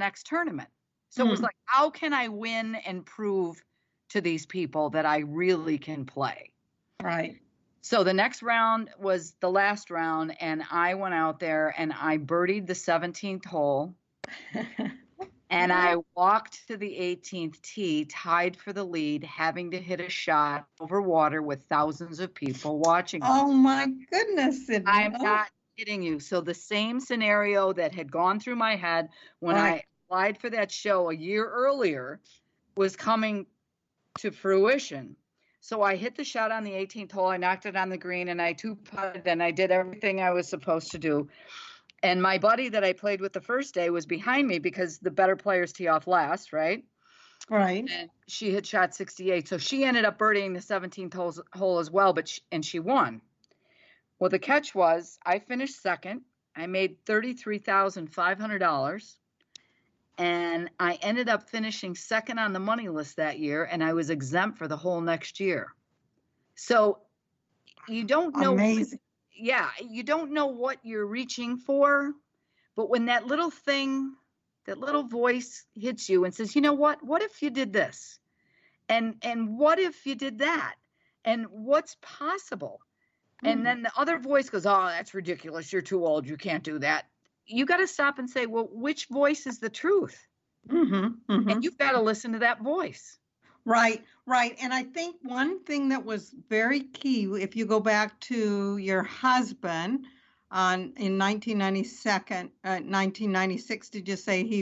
next tournament. So it was like, how can I win and prove to these people that I really can play? Right. So the next round was the last round, and I went out there and I birdied the 17th hole. And I walked to the 18th tee, tied for the lead, having to hit a shot over water with thousands of people watching. Oh, my goodness, Cindy. I'm not kidding you. So the same scenario that had gone through my head when I applied for that show a year earlier was coming to fruition. So I hit the shot on the 18th hole. I knocked it on the green, and I two-putted, and I did everything I was supposed to do. And my buddy that I played with the first day was behind me because the better players tee off last, right? Right. And she had shot 68. So she ended up birdieing the 17th hole as well, and she won. Well, the catch was I finished second. I made $33,500. And I ended up finishing second on the money list that year, and I was exempt for the whole next year. So you don't know. Amazing. Yeah, you don't know what you're reaching for, but when that little thing, that little voice hits you and says, you know what if you did this? And what if you did that? And what's possible? And then the other voice goes, oh, that's ridiculous. You're too old. You can't do that. You got to stop and say, well, which voice is the truth? And you've got to listen to that voice. Right, right. And I think one thing that was very key, if you go back to your husband in 1996, did you say he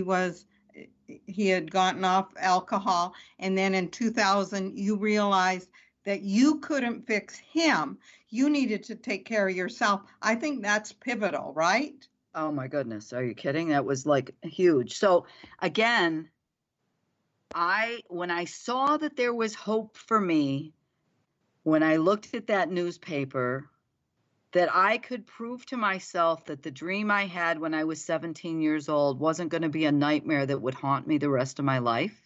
had gotten off alcohol? And then in 2000, you realized that you couldn't fix him. You needed to take care of yourself. I think that's pivotal, right? Oh my goodness. Are you kidding? That was like huge. So again, when I saw that there was hope for me, when I looked at that newspaper, that I could prove to myself that the dream I had when I was 17 years old wasn't going to be a nightmare that would haunt me the rest of my life,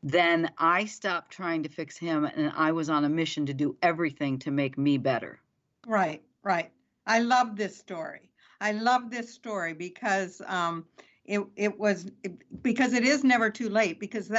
then I stopped trying to fix him, and I was on a mission to do everything to make me better. Right, right. I love this story. I love this story because because it is never too late, because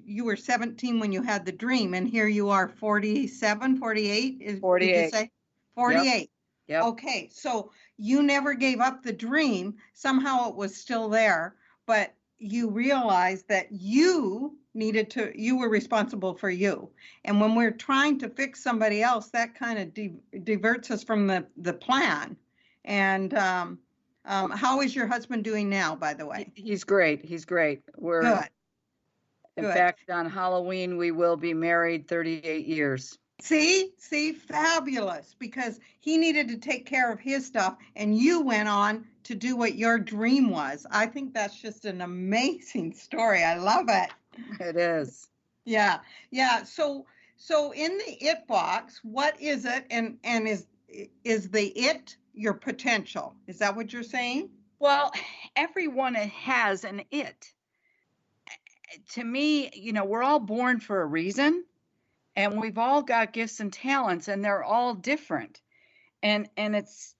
you were 17 when you had the dream, and here you are 47, 48? 48. Did you say? 48. Yep. Okay, so you never gave up the dream. Somehow it was still there, but you realized that you were responsible for you. And when we're trying to fix somebody else, that kind of diverts us from the plan. And how is your husband doing now, by the way? He's great. He's great. Good. In fact, on Halloween, we will be married 38 years. See, fabulous, because he needed to take care of his stuff, and you went on to do what your dream was. I think that's just an amazing story. I love it. It is. Yeah. So in the it box, what is it, and is the it your potential? Is that what you're saying? Well, everyone has an it. To me, we're all born for a reason, and we've all got gifts and talents, and they're all different. And it's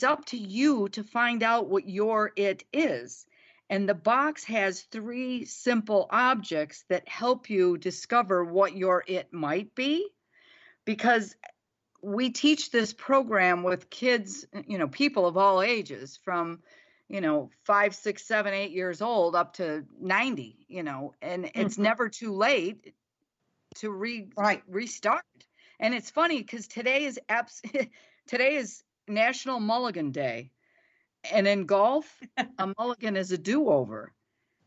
up to you to find out what your it is. And the box has 3 simple objects that help you discover what your it might be, because we teach this program with kids, people of all ages, from 5, 6, 7, 8 years old up to 90, and it's never too late to restart. And it's funny because today is National Mulligan Day, and in golf, a mulligan is a do-over.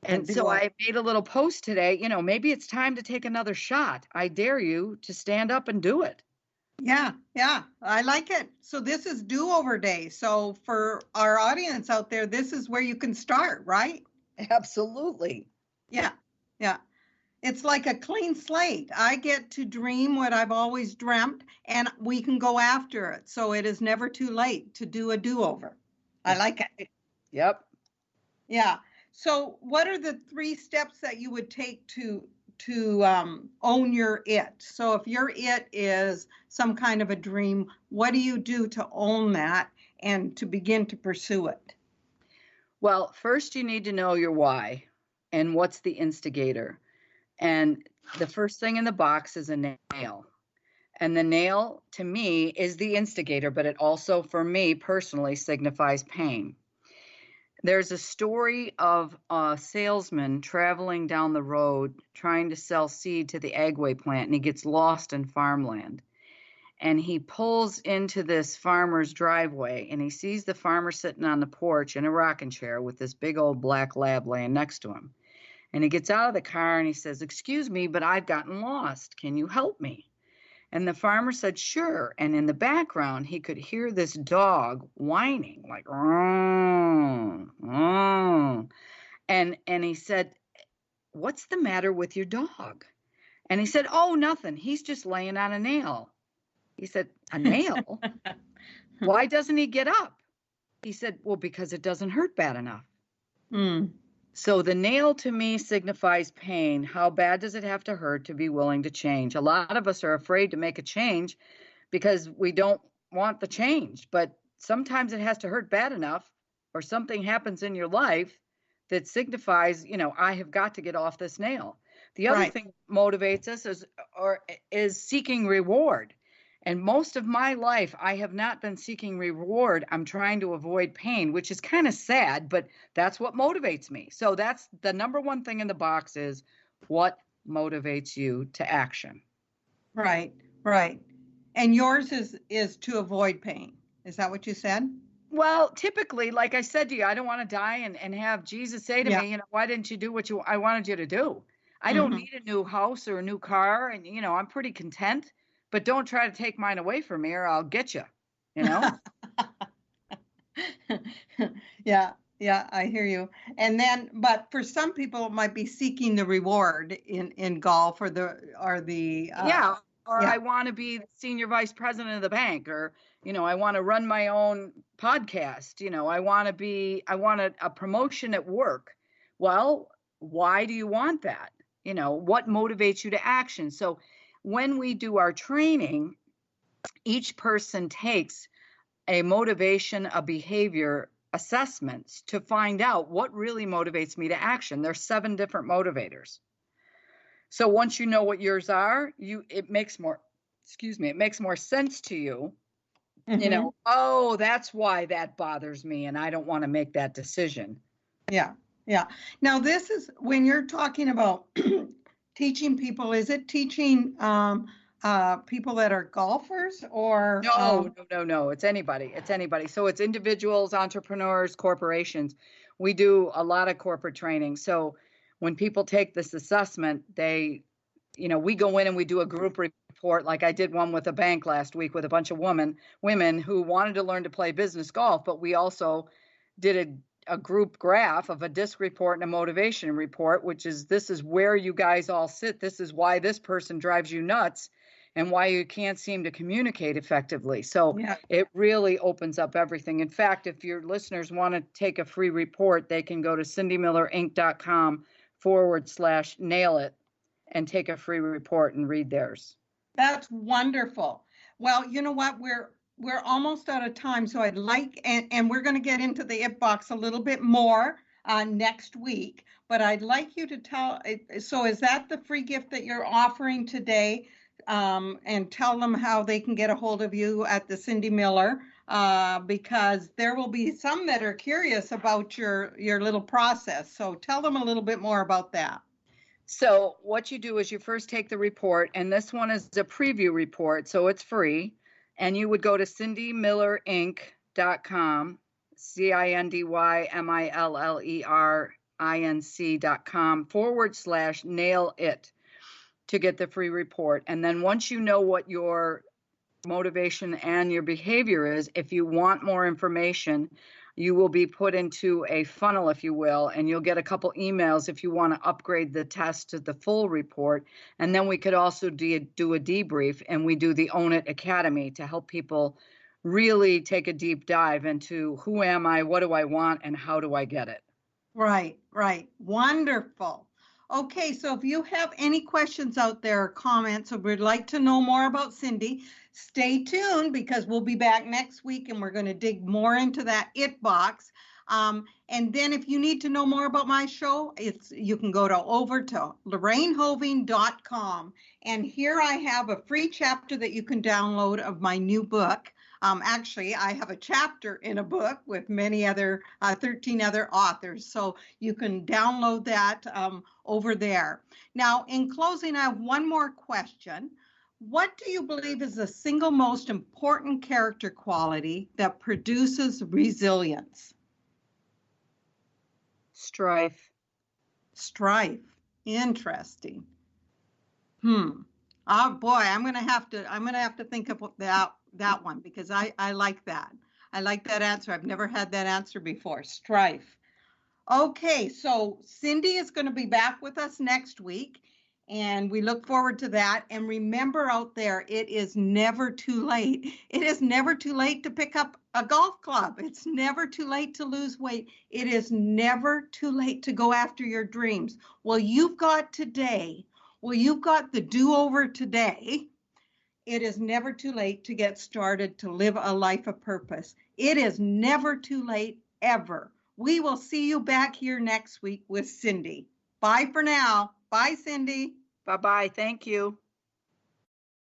And so I made a little post today. Maybe it's time to take another shot. I dare you to stand up and do it. Yeah, I like it. So this is do-over day. So for our audience out there, this is where you can start, right? Absolutely. Yeah. It's like a clean slate. I get to dream what I've always dreamt, and we can go after it. So it is never too late to do a do-over. I like it. Yep. Yeah. So what are the 3 steps that you would take to own your it? So if your it is some kind of a dream, what do you do to own that and to begin to pursue it? Well, first you need to know your why and what's the instigator. And the first thing in the box is a nail. And the nail, to me, is the instigator, but it also, for me personally, signifies pain. There's a story of a salesman traveling down the road trying to sell seed to the Agway plant, and he gets lost in farmland. And he pulls into this farmer's driveway, and he sees the farmer sitting on the porch in a rocking chair with this big old black lab laying next to him. And he gets out of the car and he says, "Excuse me, but I've gotten lost. Can you help me?" And the farmer said, "Sure." And in the background, he could hear this dog whining, like, "Rrrr, rrrr." And he said, "What's the matter with your dog?" And he said, "Oh, nothing. He's just laying on a nail." He said, "A nail? Why doesn't he get up?" He said, "Well, because it doesn't hurt bad enough." Mm. So the nail to me signifies pain. How bad does it have to hurt to be willing to change? A lot of us are afraid to make a change because we don't want the change, but sometimes it has to hurt bad enough or something happens in your life that signifies, I have got to get off this nail. The other Right. thing that motivates us is seeking reward. And most of my life, I have not been seeking reward. I'm trying to avoid pain, which is kind of sad, but that's what motivates me. So that's the number one thing in the box is what motivates you to action. Right. Right. And yours is to avoid pain. Is that what you said? Well, typically, like I said to you, I don't want to die and have Jesus say to Yeah. me, why didn't you do what I wanted you to do? I don't Mhm. need a new house or a new car. And, I'm pretty content, but don't try to take mine away from me or I'll get you, Yeah, yeah, I hear you. And then, but for some people, it might be seeking the reward in golf or the Yeah. Or yeah, I want to be the senior vice president of the bank, or, I want to run my own podcast. I want a promotion at work. Well, why do you want that? What motivates you to action? So when we do our training, each person takes a motivation, a behavior assessments to find out what really motivates me to action. There's 7 different motivators. So once you know what yours are, it makes more sense to you. mhm, Oh, that's why that bothers me and I don't want to make that decision. yeah, yeah. Now, this is when you're talking about teaching people, is it teaching people that are golfers or No. It's anybody. It's anybody. So it's individuals, entrepreneurs, corporations. We do a lot of corporate training. So when people take this assessment, we go in and we do a group report. Like I did one with a bank last week with a bunch of women who wanted to learn to play business golf, but we also did a group graph of a disc report and a motivation report, this is where you guys all sit. This is why this person drives you nuts and why you can't seem to communicate effectively. So yeah. it really opens up everything. In fact, if your listeners want to take a free report, they can go to cindymillergolf.com/nail it and take a free report and read theirs. That's wonderful. Well, you know what? We're almost out of time, so I'd like, and we're going to get into the IT box a little bit more next week. But I'd like you to tell. So, is that the free gift that you're offering today? And tell them how they can get a hold of you at the Cindy Miller, because there will be some that are curious about your little process. So, tell them a little bit more about that. So what you do is you first take the report, and this one is a preview report, so it's free. And you would go to cindymillergolf.com, cindymillergolf.com /nail-it to get the free report. And then once you know what your motivation and your behavior is, if you want more information, you will be put into a funnel, if you will, and you'll get a couple emails if you want to upgrade the test to the full report. And then we could also do a debrief, and we do the Own It Academy to help people really take a deep dive into who am I, what do I want, and how do I get it. Right, right. Wonderful. Okay, so if you have any questions out there or comments or would like to know more about Cindy, stay tuned because we'll be back next week and we're going to dig more into that IT box. And then if you need to know more about my show, you can go over to lorrainehoving.com. And here I have a free chapter that you can download of my new book. Actually, I have a chapter in a book with many other, 13 other authors. So you can download that over there. Now, in closing, I have one more question. What do you believe is the single most important character quality that produces resilience? Strife. Strife. Interesting. Oh boy, I'm gonna have to think about that one, because I like that. I like that answer. I've never had that answer before. Strife. Okay, so Cindy is going to be back with us next week, and we look forward to that. And remember out there, it is never too late. It is never too late to pick up a golf club. It's never too late to lose weight. It is never too late to go after your dreams. Well, you've got today. Well, you've got the do-over today. It is never too late to get started to live a life of purpose. It is never too late, ever. We will see you back here next week with Cindy. Bye for now. Bye, Cindy. Bye-bye. Thank you.